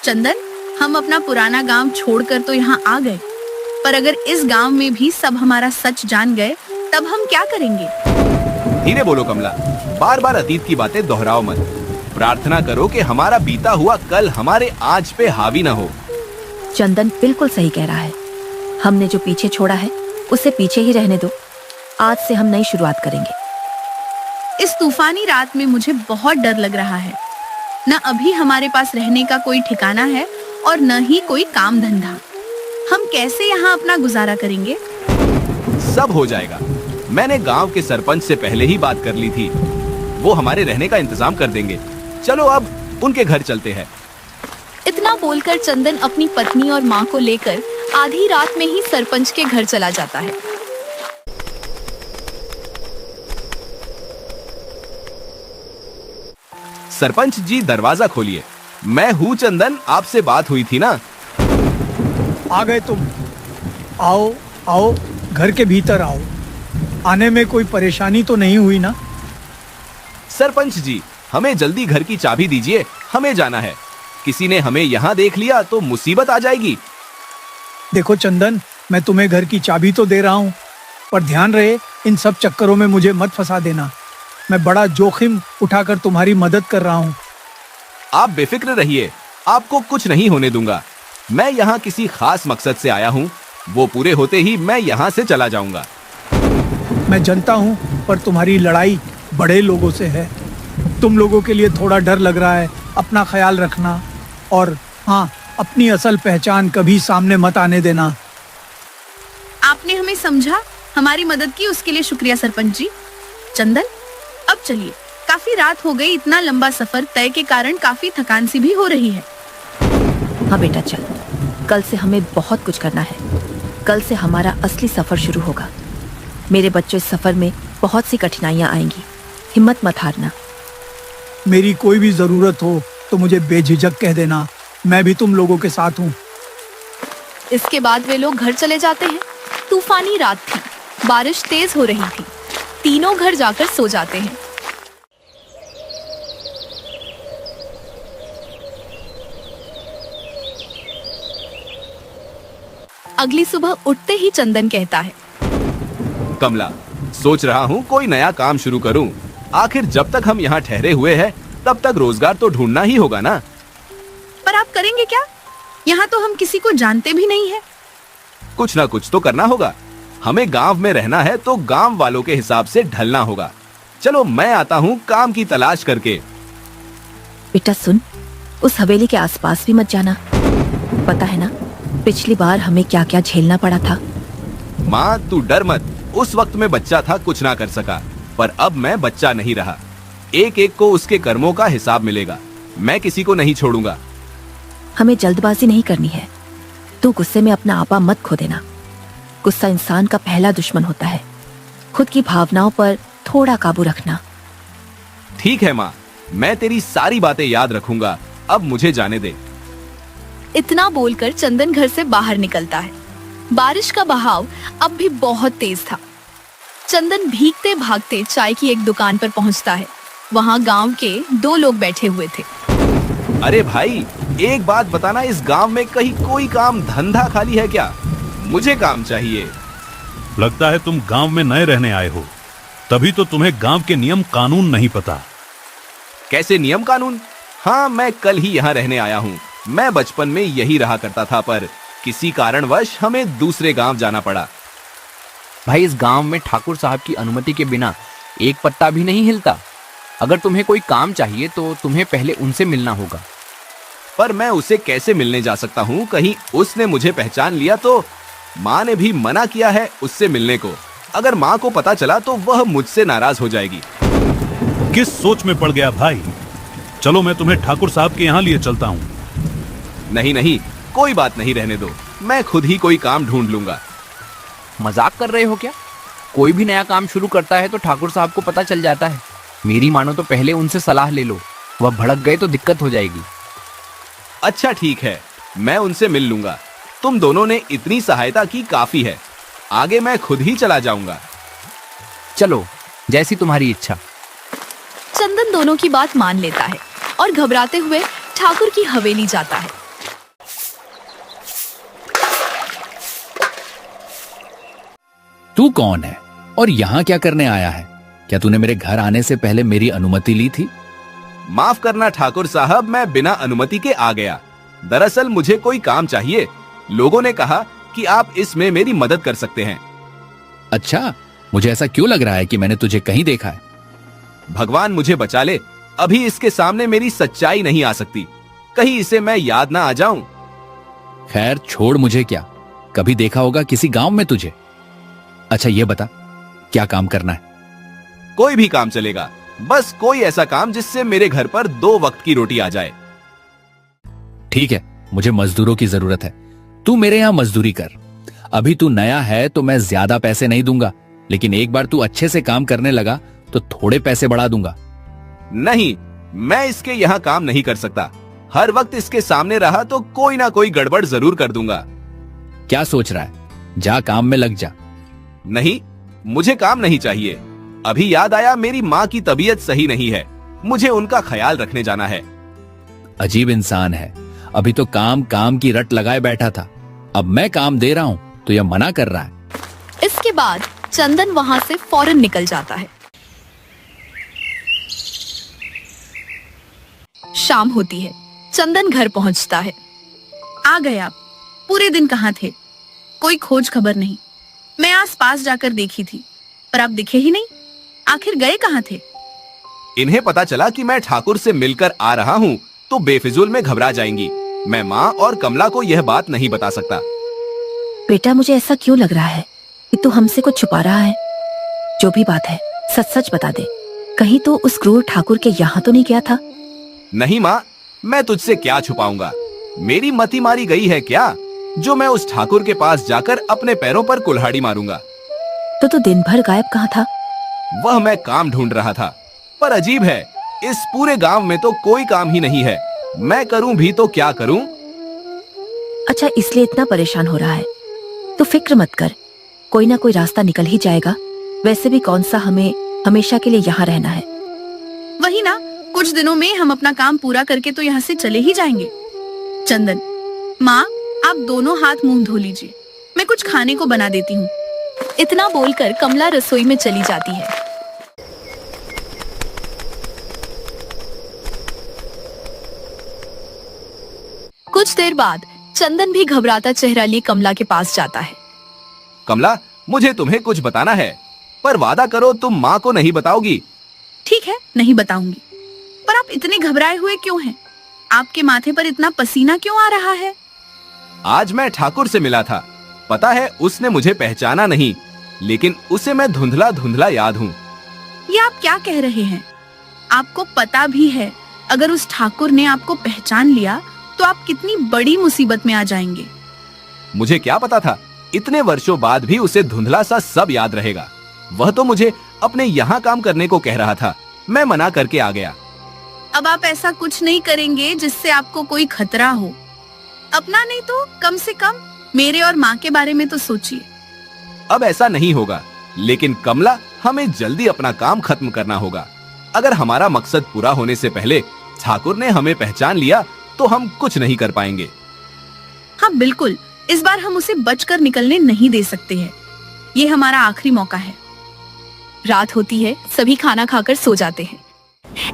चंदन, हम अपना पुराना गांव छोड़कर तो यहाँ आ गए, पर अगर इस गांव में भी सब हमारा सच जान गए तब हम क्या करेंगे? धीरे बोलो कमला, बार बार अतीत की बातें दोहराओ मत। प्रार्थना करो कि हमारा बीता हुआ कल हमारे आज पे हावी न हो। चंदन बिल्कुल सही कह रहा है। हमने जो पीछे छोड़ा है उसे पीछे ही रहने दो। आज से हम नई शुरुआत करेंगे। इस तूफानी रात में मुझे बहुत डर लग रहा है। न अभी हमारे पास रहने का कोई ठिकाना है और न ही कोई काम धंधा। हम कैसे यहाँ अपना गुजारा करेंगे? सब हो जाएगा। मैंने गांव के सरपंच से पहले ही बात कर ली थी। वो हमारे रहने का इंतजाम कर देंगे। चलो अब उनके घर चलते हैं। इतना बोलकर चंदन अपनी पत्नी और माँ को लेकर आधी रात में ही सरपंच के घर चला जाता है। सरपंच जी, दरवाजा खोलिए। मैं हूँ चंदन, आपसे बात हुई थी ना। आ गए तुम। आओ आओ, घर के भीतर आओ। आने में कोई परेशानी तो नहीं हुई ना? सरपंच जी, हमें जल्दी घर की चाबी दीजिए, हमें जाना है। किसी ने हमें यहाँ देख लिया तो मुसीबत आ जाएगी। देखो चंदन, मैं तुम्हें घर की चाबी तो दे रहा हूँ, पर ध्यान रहे इन सब चक्करों में मुझे मत फंसा देना। मैं बड़ा जोखिम उठाकर तुम्हारी मदद कर रहा हूँ। आप बेफिक्र रहिए, आपको कुछ नहीं होने दूंगा। मैं यहाँ किसी खास मकसद से आया हूँ। वो पूरे होते ही मैं यहाँ से चला जाऊंगा। मैं जानता हूँ, पर तुम्हारी लड़ाई बड़े लोगों से है। तुम लोगों के लिए थोड़ा डर लग रहा है। अपना ख्याल रखना, और हाँ, अपनी असल पहचान कभी सामने मत आने देना। आपने हमें समझा, हमारी मदद की, उसके लिए शुक्रिया सरपंच जी। चंदन, अब चलिए, काफी रात हो गई। इतना लंबा सफर तय के कारण काफी थकान सी भी हो रही है। हाँ बेटा, चल। कल से हमें बहुत कुछ करना है। कल से हमारा असली सफर शुरू होगा। मेरे बच्चों, इस सफर में बहुत सी कठिनाइयां आएंगी। हिम्मत मत हारना। मेरी कोई भी जरूरत हो तो मुझे बेझिझक कह देना। मैं भी तुम लोगों के साथ हूँ। इसके बाद वे लोग घर चले जाते हैं। तूफानी रात थी, बारिश तेज हो रही थी। तीनों घर जाकर सो जाते हैं। अगली सुबह उठते ही चंदन कहता है, कमला, सोच रहा हूँ कोई नया काम शुरू करूँ। आखिर जब तक हम यहाँ ठहरे हुए हैं तब तक रोजगार तो ढूंढना ही होगा ना। पर आप करेंगे क्या? यहाँ तो हम किसी को जानते भी नहीं है। कुछ ना कुछ तो करना होगा। हमें गांव में रहना है तो गांव वालों के हिसाब से ढलना होगा। चलो मैं आता हूँ काम की तलाश करके। बेटा सुन, उस हवेली के आसपास भी मत जाना। पता है ना, पिछली बार हमें क्या क्या झेलना पड़ा था। माँ तू डर मत। उस वक्त मैं बच्चा था, कुछ ना कर सका, पर अब मैं बच्चा नहीं रहा। एक एक को उसके कर्मों का हिसाब मिलेगा। मैं किसी को नहीं छोड़ूंगा। हमें जल्दबाजी नहीं करनी है। तू गुस्से में अपना आपा मत खो देना। गुस्सा इंसान का पहला दुश्मन होता है। खुद की भावनाओं पर थोड़ा काबू रखना। ठीक है माँ, मैं तेरी सारी बातें याद रखूंगा। अब मुझे जाने दे। इतना बोलकर चंदन घर से बाहर निकलता है। बारिश का बहाव अब भी बहुत तेज था। चंदन भीगते भागते चाय की एक दुकान पर पहुंचता है। वहां गांव के दो लोग बैठे हुए थे। अरे भाई, एक बात बताना, इस गांव में कहीं कोई काम धंधा खाली है क्या? मुझे काम चाहिए। लगता है तुम गांव में नए रहने आए हो, तभी तो तुम्हें गांव के नियम कानून नहीं पता। कैसे नियम कानून? हाँ, मैं कल ही यहाँ रहने आया हूँ। मैं बचपन में यही रहा करता था, पर किसी कारणवश हमें दूसरे गांव जाना पड़ा। भाई, इस गांव में ठाकुर साहब की अनुमति के बिना एक पत्ता भी नहीं हिलता। अगर तुम्हें कोई काम चाहिए तो तुम्हें पहले उनसे मिलना होगा। पर मैं उसे कैसे मिलने जा सकता हूँ? कहीं उसने मुझे पहचान लिया तो? माँ ने भी मना किया है उससे मिलने को। अगर माँ को पता चला तो वह मुझसे नाराज हो जाएगी। किस सोच में पड़ गया भाई? चलो मैं तुम्हें ठाकुर साहब के यहाँ लिए चलता हूँ। नहीं नहीं, कोई बात नहीं, रहने दो। मैं खुद ही कोई काम ढूंढ लूंगा। मजाक कर रहे हो क्या? कोई भी नया काम शुरू करता है तो ठाकुर साहब को पता चल जाता है। मेरी मानो तो पहले उनसे सलाह ले लो। वह भड़क गए तो दिक्कत हो जाएगी। अच्छा ठीक है, मैं उनसे मिल लूंगा। तुम दोनों ने इतनी सहायता की, काफी है। आगे मैं खुद ही चला जाऊंगा। चलो, जैसी तुम्हारी इच्छा। चंदन दोनों की बात मान लेता है और घबराते हुए ठाकुर की हवेली जाता है। तू कौन है और यहाँ क्या करने आया है? क्या तूने मेरे घर आने से पहले मेरी अनुमति ली थी? माफ करना ठाकुर साहब, मैं बिना अनुमति के आ गया। दरअसल मुझे कोई काम चाहिए। लोगों ने कहा कि आप इसमें मेरी मदद कर सकते हैं। अच्छा, मुझे ऐसा क्यों लग रहा है कि मैंने तुझे कहीं देखा है? भगवान मुझे बचा ले, अभी इसके सामने मेरी सच्चाई नहीं आ सकती। कहीं इसे मैं याद ना आ जाऊं। खैर छोड़, मुझे क्या, कभी देखा होगा किसी गांव में तुझे। अच्छा ये बता, क्या काम करना है? कोई भी काम चलेगा, बस कोई ऐसा काम जिससे मेरे घर पर 2 वक्त की रोटी आ जाए। ठीक है, मुझे मजदूरों की जरूरत है। तू मेरे यहाँ मजदूरी कर। अभी तू नया है तो मैं ज्यादा पैसे नहीं दूंगा, लेकिन एक बार तू अच्छे से काम करने लगा तो थोड़े पैसे बढ़ा दूंगा। नहीं, मैं इसके यहाँ काम नहीं कर सकता। हर वक्त इसके सामने रहा तो कोई ना कोई गड़बड़ जरूर कर दूंगा। क्या सोच रहा है? जा काम में लग जा। नहीं, मुझे काम नहीं चाहिए। अभी याद आया, मेरी माँ की तबीयत सही नहीं है, मुझे उनका ख्याल रखने जाना है। अजीब इंसान है, अभी तो काम काम की रट लगाए बैठा था, अब मैं काम दे रहा हूं तो यह मना कर रहा है। इसके बाद चंदन वहां से फौरन निकल जाता है। शाम होती है, चंदन घर पहुंचता है। आ गए आप? पूरे दिन कहाँ थे? कोई खोज खबर नहीं। मैं आस पास जाकर देखी थी, पर आप दिखे ही नहीं। आखिर गए कहाँ थे? इन्हें पता चला कि मैं ठाकुर से मिलकर आ रहा हूँ तो बेफिजूल में घबरा जाएंगी। मैं माँ और कमला को यह बात नहीं बता सकता। बेटा, मुझे ऐसा क्यों लग रहा है कि तू हमसे कुछ छुपा रहा है? जो भी बात है सच सच बता दे। कहीं तो उस क्रूर ठाकुर के यहाँ तो नहीं गया था? नहीं माँ, मैं तुझसे क्या छुपाऊंगा। मेरी मति मारी गई है क्या, जो मैं उस ठाकुर के पास जाकर अपने पैरों पर कुल्हाड़ी मारूंगा। तो तू दिन भर गायब कहाँ था? वह मैं काम ढूंढ रहा था, पर अजीब है, इस पूरे गांव में तो कोई काम ही नहीं है। मैं करूं भी तो क्या करूं? अच्छा, इसलिए इतना परेशान हो रहा है? तू फिक्र मत कर, कोई ना कोई रास्ता निकल ही जाएगा। वैसे भी कौन सा हमें हमेशा के लिए यहाँ रहना है। वही ना, कुछ दिनों में हम अपना काम पूरा करके तो यहाँ से चले ही जाएंगे। चंदन, माँ, आप दोनों हाथ मुंह धो लीजिए, मैं कुछ खाने को बना देती हूँ। इतना बोलकर कमला रसोई में चली जाती है। कुछ देर बाद चंदन भी घबराता चेहरा लिए कमला के पास जाता है। कमला, मुझे तुम्हें कुछ बताना है, पर वादा करो तुम माँ को नहीं बताओगी। ठीक है, नहीं बताऊंगी। पर आप इतने घबराए हुए क्यों हैं? आपके माथे पर इतना पसीना क्यों आ रहा है? आज मैं ठाकुर से मिला था। पता है, उसने मुझे पहचाना नहीं, लेकिन उसे मैं धुंधला धुंधला याद हूँ। ये आप क्या कह रहे हैं? आपको पता भी है, अगर उस ठाकुर ने आपको पहचान लिया तो आप कितनी बड़ी मुसीबत में आ जाएंगे। मुझे क्या पता था, इतने वर्षों बाद भी उसे धुंधला सा सब याद रहेगा। वह तो मुझे अपने यहाँ काम करने को कह रहा था, मैं मना करके आ गया। अब आप ऐसा कुछ नहीं करेंगे जिससे आपको कोई खतरा हो। अपना नहीं तो कम से कम मेरे और माँ के बारे में तो सोचिए। अब ऐसा नहीं होगा, लेकिन कमला, हमें जल्दी अपना काम खत्म करना होगा। अगर हमारा मकसद पूरा होने से पहले ठाकुर ने हमें पहचान लिया तो हम कुछ नहीं कर पाएंगे। हाँ बिल्कुल, इस बार हम उसे बचकर निकलने नहीं दे सकते हैं। ये हमारा आखिरी मौका है। रात होती है, सभी खाना खाकर सो जाते हैं।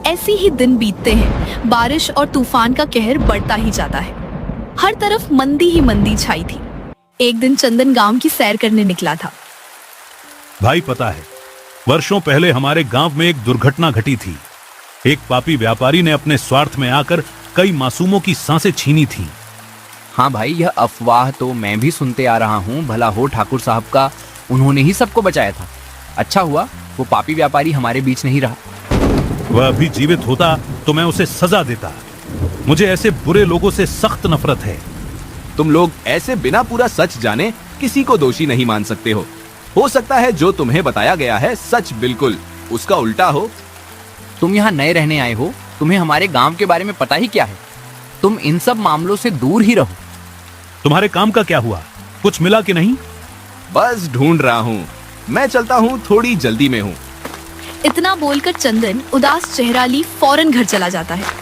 ऐसे ही दिन बीतते हैं। बारिश और तूफान का कहर बढ़ता ही जाता है। हर तरफ मंदी ही मंदी छाई थी। एक दिन चंदन गांव की सैर करने निकला था। भाई पता है, वर्षों पहले हमारे गांव में एक दुर्घटना घटी थी। एक पापी व्यापारी ने अपने स्वार्थ में आकर कई मासूमों की सांसें छीनी थी। हाँ भाई, यह अफवाह तो मैं भी सुनते आ रहा हूँ। भला हो ठाकुर साहब का, उन्होंने ही सबको बचाया था। अच्छा हुआ वो पापी व्यापारी हमारे बीच नहीं रहा। वह अभी जीवित होता तो मैं उसे सजा देता। मुझे ऐसे बुरे लोगों से सख्त नफरत है। तुम लोग ऐसे बिना पूरा सच जाने किसी को दोषी नहीं मान सकते हो सकता है जो तुम्हें बताया गया है सच बिल्कुल उसका उल्टा हो। तुम यहाँ नए रहने आए हो, तुम्हें हमारे गांव के बारे में पता ही क्या है? तुम इन सब मामलों से दूर ही रहो। तुम्हारे काम का क्या हुआ? कुछ मिला कि नहीं? बस ढूंढ रहा हूँ। मैं चलता हूँ, थोड़ी जल्दी में हूँ। इतना बोलकर चंदन उदास चेहरा ली फौरन घर चला जाता है।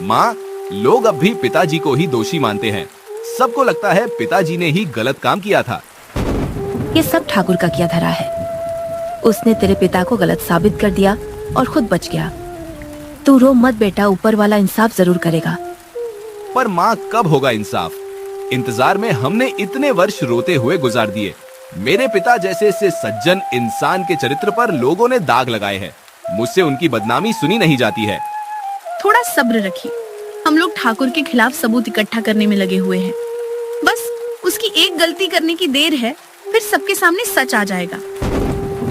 माँ, लोग अब भी पिताजी को ही दोषी मानते हैं। सबको लगता है पिताजी ने ही गलत काम किया था। ये सब ठाकुर का किया धरा है। उसने तेरे पिता को गलत साबित कर दिया और खुद बच गया। तू रो मत बेटा, ऊपर वाला इंसाफ जरूर करेगा। पर माँ, कब होगा इंसाफ? इंतजार में हमने इतने वर्ष रोते हुए गुजार दिए। मेरे पिता जैसे से सज्जन इंसान के चरित्र पर लोगों ने दाग लगाए हैं। मुझसे उनकी बदनामी सुनी नहीं जाती है। थोड़ा सब्र रखिए। हम लोग ठाकुर के खिलाफ सबूत इकट्ठा करने में लगे हुए हैं। बस उसकी एक गलती करने की देर है, फिर सबके सामने सच आ जाएगा।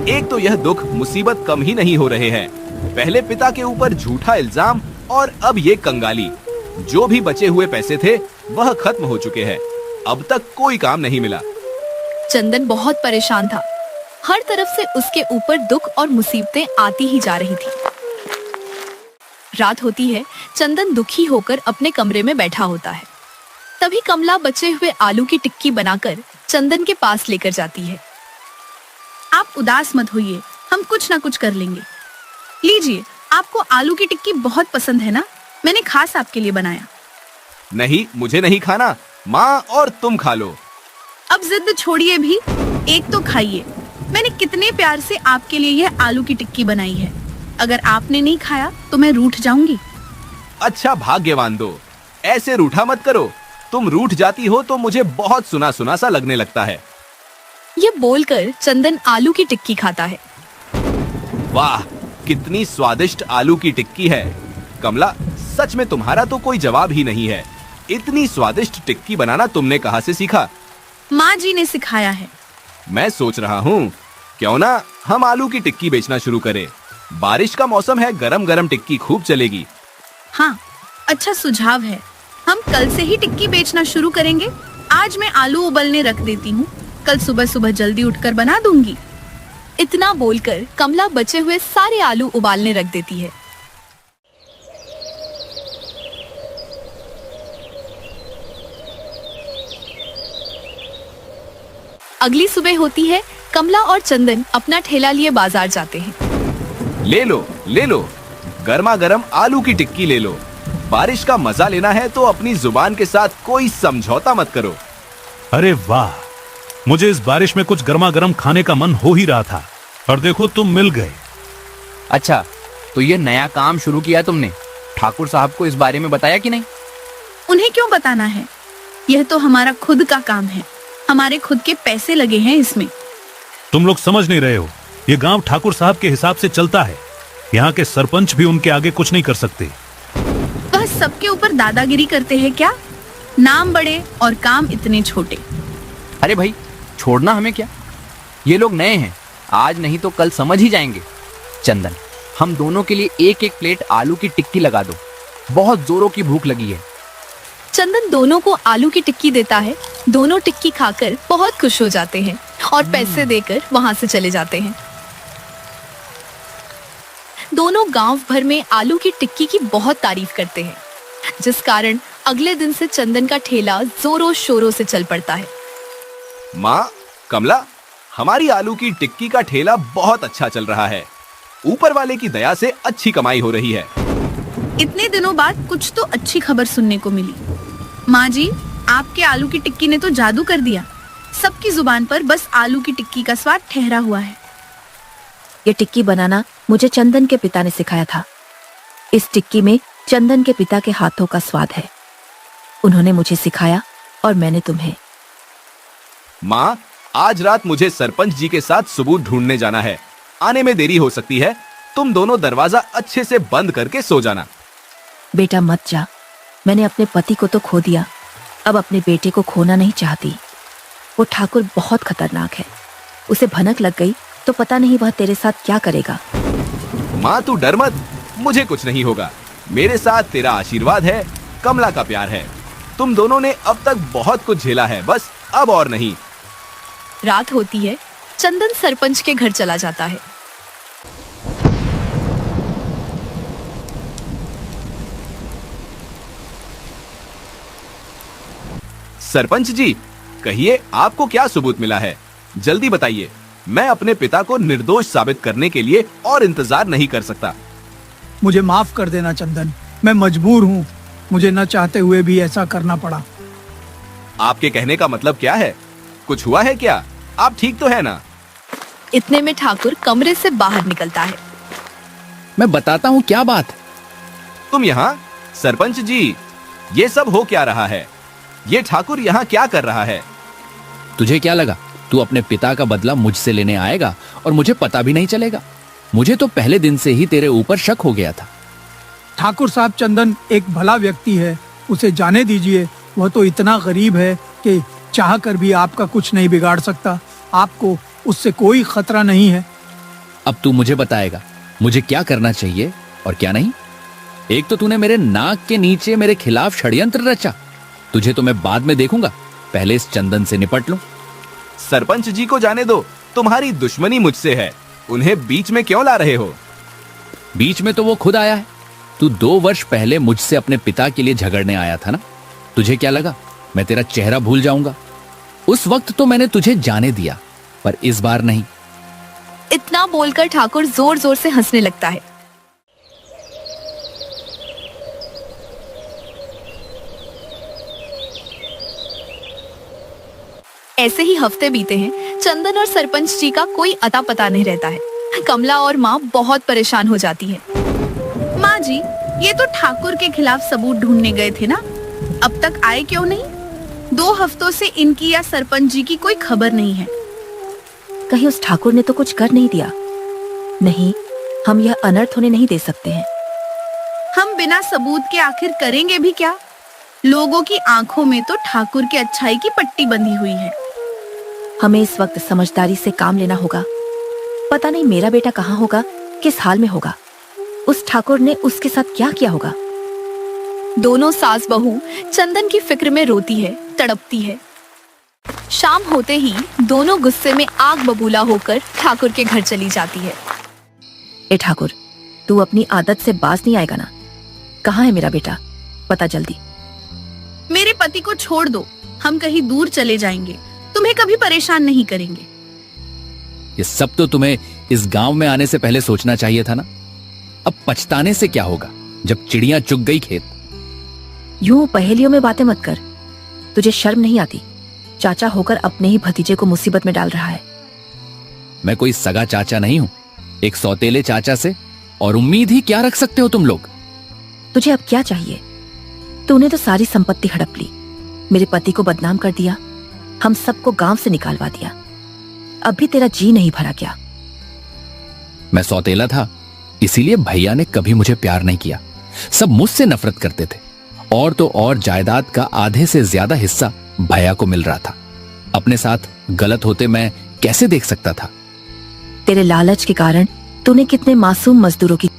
एक तो यह दुख मुसीबत कम ही नहीं हो रहे हैं। पहले पिता के ऊपर झूठा इल्जाम और अब ये कंगाली। जो भी बचे हुए पैसे थे वह खत्म हो चुके हैं। अब तक कोई काम नहीं मिला। चंदन बहुत परेशान था। हर तरफ से उसके ऊपर दुख और मुसीबतें आती ही जा रही थी। रात होती है। चंदन दुखी होकर अपने कमरे में बैठा होता है। तभी कमला बचे हुए आलू की टिक्की बनाकर चंदन के पास लेकर जाती है। आप उदास मत होइए, हम कुछ ना कुछ कर लेंगे। लीजिए, आपको आलू की टिक्की बहुत पसंद है ना? मैंने खास आपके लिए बनाया। नहीं, मुझे नहीं खाना माँ, और तुम खा लो। अब जिद छोड़िए भी, एक तो खाइए। मैंने कितने प्यार से आपके लिए यह आलू की टिक्की बनाई है। अगर आपने नहीं खाया तो मैं रूठ जाऊंगी। अच्छा भाग्यवान दो, ऐसे रूठा मत करो। तुम रूठ जाती हो तो मुझे बहुत सुना सुना सा लगने लगता है। ये बोलकर चंदन आलू की टिक्की खाता है। वाह, कितनी स्वादिष्ट आलू की टिक्की है। कमला, सच में तुम्हारा तो कोई जवाब ही नहीं है। इतनी स्वादिष्ट टिक्की बनाना तुमने कहाँ से सीखा? माँ जी ने सिखाया है। मैं सोच रहा हूँ क्यों ना हम आलू की टिक्की बेचना शुरू करें। बारिश का मौसम है, गरम गरम टिक्की खूब चलेगी। हाँ, अच्छा सुझाव है। हम कल से ही टिक्की बेचना शुरू करेंगे। आज मैं आलू उबलने रख देती हूँ, कल सुबह सुबह जल्दी उठकर बना दूंगी। इतना बोलकर कमला बचे हुए सारे आलू उबालने रख देती है। अगली सुबह होती है। कमला और चंदन अपना ठेला लिए बाजार जाते हैं। ले लो, ले लो, गर्मा गर्म आलू की टिक्की ले लो। बारिश का मजा लेना है तो अपनी जुबान के साथ कोई समझौता मत करो। अरे वाह, मुझे इस बारिश में कुछ गर्मा गर्म खाने का मन हो ही रहा था, और देखो तुम मिल गए। अच्छा, तो ये नया काम शुरू किया तुमने? ठाकुर साहब को इस बारे में बताया कि नहीं? उन्हें क्यों बताना है? यह तो हमारा खुद का काम है। हमारे खुद के पैसे लगे हैं इसमें। तुम लोग समझ नहीं रहे हो। ये गांव ठाकुर साहब के हिसाब से चलता है। यहाँ के सरपंच भी उनके आगे कुछ नहीं कर सकते। वह सबके ऊपर दादागिरी करते हैं क्या? नाम बड़े और काम इतने छोटे। अरे भाई, छोड़ना हमें क्या? ये लोग नए हैं, आज नहीं तो कल समझ ही जाएंगे। चंदन, हम दोनों के लिए एक एक प्लेट आलू की टिक्की लगा दो। बहुत जोरों की भूख लगी है। चंदन दोनों को आलू की टिक्की देता है। दोनों टिक्की खाकर बहुत खुश हो जाते हैं और पैसे देकर वहां से चले जाते हैं। दोनों गांव भर में आलू की टिक्की की बहुत तारीफ करते हैं, जिस कारण अगले दिन से चंदन का ठेला जोरों शोरों से चल पड़ता है। माँ, कमला, हमारी आलू की टिक्की का ठेला बहुत अच्छा चल रहा है। ऊपर वाले की दया से अच्छी कमाई हो रही है। इतने दिनों बाद कुछ तो अच्छी खबर सुनने को मिली। माँ जी, आपके आलू की टिक्की ने तो जादू कर दिया। सबकी जुबान पर बस आलू की टिक्की का स्वाद ठहरा हुआ है। ये टिक्की बनाना मुझे चंदन के पिता ने सिखाया था। इस टिक्की में चंदन के पिता के हाथों का स्वाद है। उन्होंने मुझे सिखाया और मैंने तुम्हें। माँ, आज रात मुझे सरपंच जी के साथ सबूत ढूंढने जाना है। आने में देरी हो सकती है। तुम दोनों दरवाजा अच्छे से बंद करके सो जाना। बेटा मत जा, मैंने अपने पति को तो खो दिया, अब अपने बेटे को खोना नहीं चाहती। वो ठाकुर बहुत खतरनाक है। उसे भनक लग गई तो पता नहीं वह तेरे साथ क्या करेगा। माँ, तू डर मत, मुझे कुछ नहीं होगा। मेरे साथ तेरा आशीर्वाद है, कमला का प्यार है। तुम दोनों ने अब तक बहुत कुछ झेला है, बस अब और नहीं। रात होती है। चंदन सरपंच के घर चला जाता है। सरपंच जी, कहिए आपको क्या सबूत मिला है? जल्दी बताइए। मैं अपने पिता को निर्दोष साबित करने के लिए और इंतजार नहीं कर सकता। मुझे माफ कर देना चंदन, मैं मजबूर हूँ। मुझे न चाहते हुए भी ऐसा करना पड़ा। आपके कहने का मतलब क्या है? कुछ हुआ है क्या? आप ठीक तो है ना? इतने में ठाकुर कमरे से बाहर निकलता है। मैं बताता हूँ क्या बात है। तुम यहाँ? सरपंच जी, ये सब हो क्या रहा है? ये ठाकुर यहाँ क्या कर रहा है? तुझे क्या लगा तू अपने पिता का बदला मुझसे लेने आएगा और मुझे पता भी नहीं चलेगा? मुझे तो पहले दिन से ही तेरे ऊपर शक हो गया था। ठाकुर साहब, चंदन एक भला व्यक्ति है, उसे जाने दीजिए। वह तो इतना गरीब है कि चाह कर भी आपका कुछ नहीं बिगाड़ सकता। आपको उससे कोई खतरा नहीं है। अब तू मुझे बताएगा मुझे क्या करना चाहिए और क्या नहीं। एक तो तूने मेरे नाक के नीचे मेरे खिलाफ षड्यंत्र रचा। तुझे तो मैं बाद में देखूंगा, पहले इस चंदन से निपट लूं। सरपंच जी को जाने दो, तुम्हारी दुश्मनी मुझसे है। उन्हें बीच में क्यों ला रहे हो? बीच में तो वो खुद आया है। तू 2 वर्ष पहले मुझसे अपने पिता के लिए झगड़ने आया था ना। तुझे क्या लगा मैं तेरा चेहरा भूल जाऊंगा? उस वक्त तो मैंने तुझे जाने दिया, पर इस बार नहीं। इतना बोलकर ठाकुर जोर जोर से हंसने लगता है। ऐसे ही हफ्ते बीते हैं। चंदन और सरपंच जी का कोई अता पता नहीं रहता है। कमला और माँ बहुत परेशान हो जाती है। माँ जी, ये तो ठाकुर के खिलाफ सबूत ढूंढने गए थे ना, अब तक आए क्यों नहीं? 2 हफ्तों से इनकी या सरपंच जी की कोई खबर नहीं है। कहीं उस ठाकुर ने तो कुछ कर नहीं दिया? नहीं, हम यह अनर्थ होने नहीं दे सकते हैं। हम बिना सबूत के आखिर करेंगे भी क्या? लोगों की आंखों में तो ठाकुर की अच्छाई की पट्टी बंधी हुई है। हमें इस वक्त समझदारी से काम लेना होगा। पता नहीं मेरा बेटा कहाँ होगा, किस हाल में होगा। उस ठाकुर ने उसके साथ क्या किया होगा। दोनों सास बहू चंदन की फिक्र में रोती है, तड़पती है। शाम होते ही दोनों गुस्से में आग बबूला होकर ठाकुर के घर चली जाती है। ए ठाकुर, तू अपनी आदत से बाज नहीं आएगा ना? कहाँ है मेरा बेटा? पता जल्दी। मेरे पति को छोड़ दो, हम कहीं दूर चले जाएंगे, तुम्हें कभी परेशान नहीं करेंगे। ये सब तो तुम्हें इस गांव में आने से पहले सोचना चाहिए था ना। अब पछताने से क्या होगा जब चिड़िया चुग गई खेत। यूं पहेलियों में बातें मत कर। तुझे शर्म नहीं आती? चाचा होकर अपने ही भतीजे को मुसीबत में डाल रहा है। मैं कोई सगा चाचा नहीं हूं, एक सौतेले चाचा से और उम्मीद ही क्या रख सकते हो तुम लोग? तुझे अब क्या चाहिए? तूने तो सारी संपत्ति हड़प ली, मेरे पति को बदनाम कर दिया, हम सबको गांव से निकालवा दिया। अब भी तेरा जी नहीं भरा क्या? मैं सौतेला था, इसीलिए भैया ने कभी मुझे प्यार नहीं किया। सब मुझसे नफरत करते थे। और तो और जायदाद का आधे से ज्यादा हिस्सा भैया को मिल रहा था। अपने साथ गलत होते मैं कैसे देख सकता था? तेरे लालच के कारण तूने कितने मासूम मजदूरों की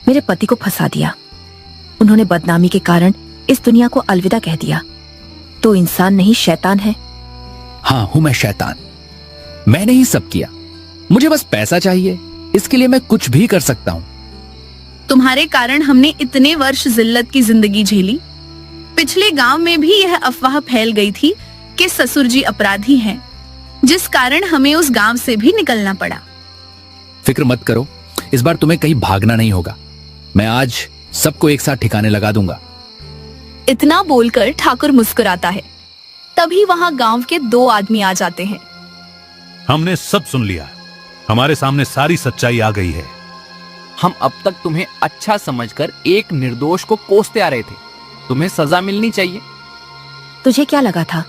मेरे पति को फंसा दिया। उन्होंने बदनामी के कारण इस दुनिया को अलविदा कह दिया। तो इंसान नहीं शैतान है। हाँ, हूं मैं शैतान। मैंने ही सब किया। मुझे बस पैसा चाहिए, इसके लिए मैं कुछ भी कर सकता हूं। तुम्हारे कारण हमने इतने वर्ष जिल्लत की जिंदगी झेली। पिछले गांव में भी यह अफवाह फैल गई थी कि ससुर जी अपराधी हैं, जिस कारण हमें उस गांव से भी निकलना पड़ा। फिक्र मत करो, इस बार तुम्हें कहीं भागना नहीं होगा। मैं आज सबको एक साथ ठिकाने लगा दूंगा। इतना बोलकर ठाकुर मुस्कुराता है। तभी वहां गांव के 2 आदमी आ जाते हैं। हमने सब सुन लिया, हमारे सामने सारी सच्चाई आ गई है। हम अब तक तुम्हें अच्छा समझकर एक निर्दोष को कोसते आ रहे थे। तुम्हें सजा मिलनी चाहिए। तुझे क्या लगा था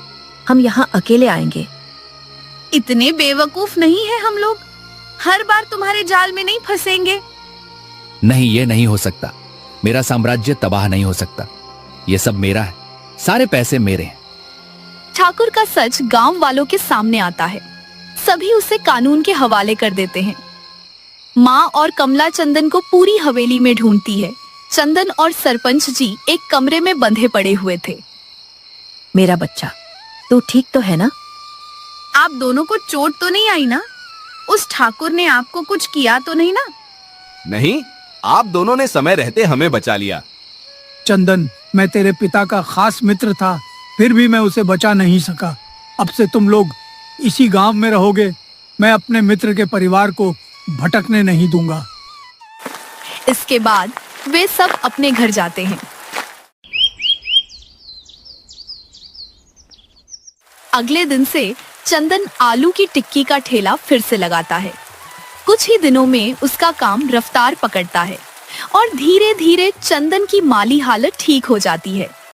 हम यहाँ अकेले आएंगे? इतने बेवकूफ नहीं है हम लोग। हर बार तुम्हारे जाल में नहीं फंसेंगे। नहीं, ये नहीं हो सकता। मेरा साम्राज्य तबाह नहीं हो सकता। ये सब मेरा है, सारे पैसे मेरे हैं। ठाकुर का सच गांव वालों के सामने आता है। सभी उसे कानून के हवाले कर देते हैं। माँ और कमला चंदन को पूरी हवेली में ढूंढती है। चंदन और सरपंच जी एक कमरे में बंधे पड़े हुए थे। मेरा बच्चा, तू ठीक तो है ना? आप दोनों को चोट तो नहीं आई ना? उस ठाकुर ने आपको कुछ किया तो नहीं ना? नहीं, आप दोनों ने समय रहते हमें बचा लिया। चंदन, मैं तेरे पिता का खास मित्र था, फिर भी मैं उसे बचा नहीं सका। अब से तुम लोग इसी गांव में रहोगे। मैं अपने मित्र के परिवार को भटकने नहीं दूंगा। इसके बाद वे सब अपने घर जाते हैं। अगले दिन से चंदन आलू की टिक्की का ठेला फिर से लगाता है। कुछ ही दिनों में उसका काम रफ्तार पकड़ता है और धीरे धीरे चंदन की माली हालत ठीक हो जाती है।